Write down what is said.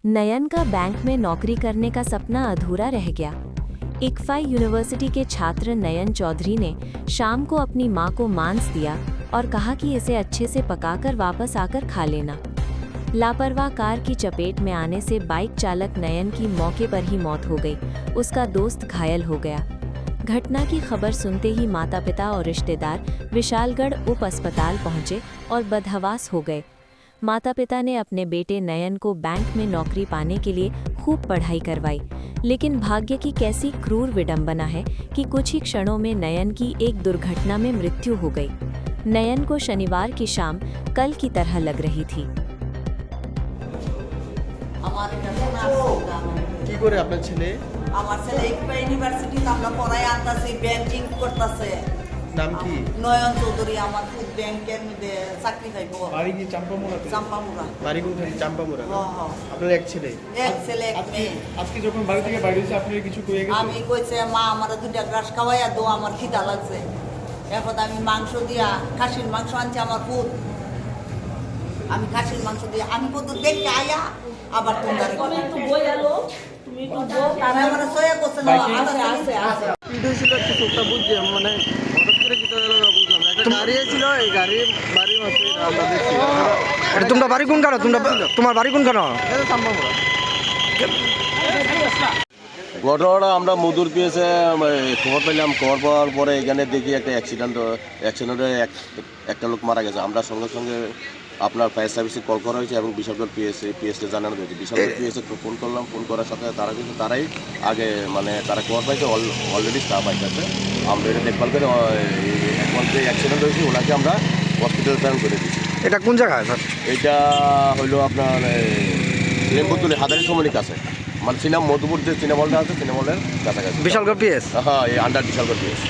नयन का बैंक में नौकरी करने का सपना अधूरा रह गया। इक्फाई यूनिवर्सिटी के छात्र नयन चौधरी ने शाम को अपनी मां को मांस दिया और कहा कि इसे अच्छे से पकाकर वापस आकर खा लेना। लापरवाह कार की चपेट में आने से बाइक चालक नयन की मौके पर ही मौत हो गई। उसका दोस्त घायल हो गया। घटना की खबर सुनते ही माता पिता और रिश्तेदार विशालगढ़ उप अस्पताल पहुंचे और बदहवास हो गए। माता पिता ने अपने बेटे नयन को बैंक में नौकरी पाने के लिए खूब पढ़ाई करवाई, लेकिन भाग्य की कैसी क्रूर विडंबना है कि कुछ ही क्षणों में नयन की एक दुर्घटना में मृत्यु हो गई। नयन को शनिवार की शाम कल की तरह लग रही थी। কি করে আপনার ছেলে? আমার ছেলে ইকফাই ইউনিভার্সিটিতে আমরা পড়াই আনতাছি, ব্যাংকিং করতেছে। নাম কি? নয়ন চৌধুরী আমার খুব ব্যাংকের মধ্যে চাকরি পাইব। বাড়ি কি চাম্পামুড়াতে? চাম্পামুড়া। বাড়ি কোনখানে? চাম্পামুড়া। হ্যাঁ। আপনার এক ছেলে? এক ছেলে এক মেয়ে। আজকে যখন বাড়ি থেকে বাইরে এসে আপনি কিছু কয়ে গেছেন? আমি কইছে মা আমার দুইটা গ্রাস খাওয়াইয়া দো, আমার খিদা লাগছে। এখন আমি মাংস দিয়া খাসির মাংস আনছি আমার পুত। আমি খাসির মাংস দিয়ে আমি কত দেখে আয়া আবার তোমরা একটু বই আলো, তুমি একটু বই তারা আমার সয়া করছে না আছে আছে ভিডিও ছিল একটু চোখটা বুঝছে মানে হঠাৎ করে কি হলো না বুঝলাম না। একটা গাড়ি ছিল, এই গাড়ির বাড়ি মাসে আমরা দেখছি। এটা তোমরা বাড়ি কোন কারো? তোমার বাড়ি কোন কারো? এটা চাম্পামুড়া। ঘটনাটা আমরা মধুর পেয়েছে খবর পেলাম। খবর পাওয়ার পরে এখানে দেখি একটা অ্যাক্সিডেন্টে একটা লোক মারা গেছে। আমরা সঙ্গে সঙ্গে আপনার ফায়ার সার্ভিসে কল করা হয়েছে এবং বিশালগড় পিএসএ জানানো হয়েছে। বিশালগড় পিএসএ ফোন করলাম, ফোন করার সাথে তারাই আগে মানে তারা খবর পাইছে, অলরেডি স্টাফ আইতেছে। আমরা এটা দেখভাল করে এখন যে অ্যাক্সিডেন্ট হয়েছে ওনাকে আমরা হসপিটালে প্রেরণ করে দিচ্ছি। এটা কোন জায়গায় স্যার? এটা হলো আপনার লেম্বুতুলি হাদারি সমনিক আছে, মানে মধুপুর যে সিনেমা হলটা আছে সিনেমা হলের কাছাকাছি। বিশালগড় পিএস? হ্যাঁ, এই আন্ডার বিশালগড় পিএস।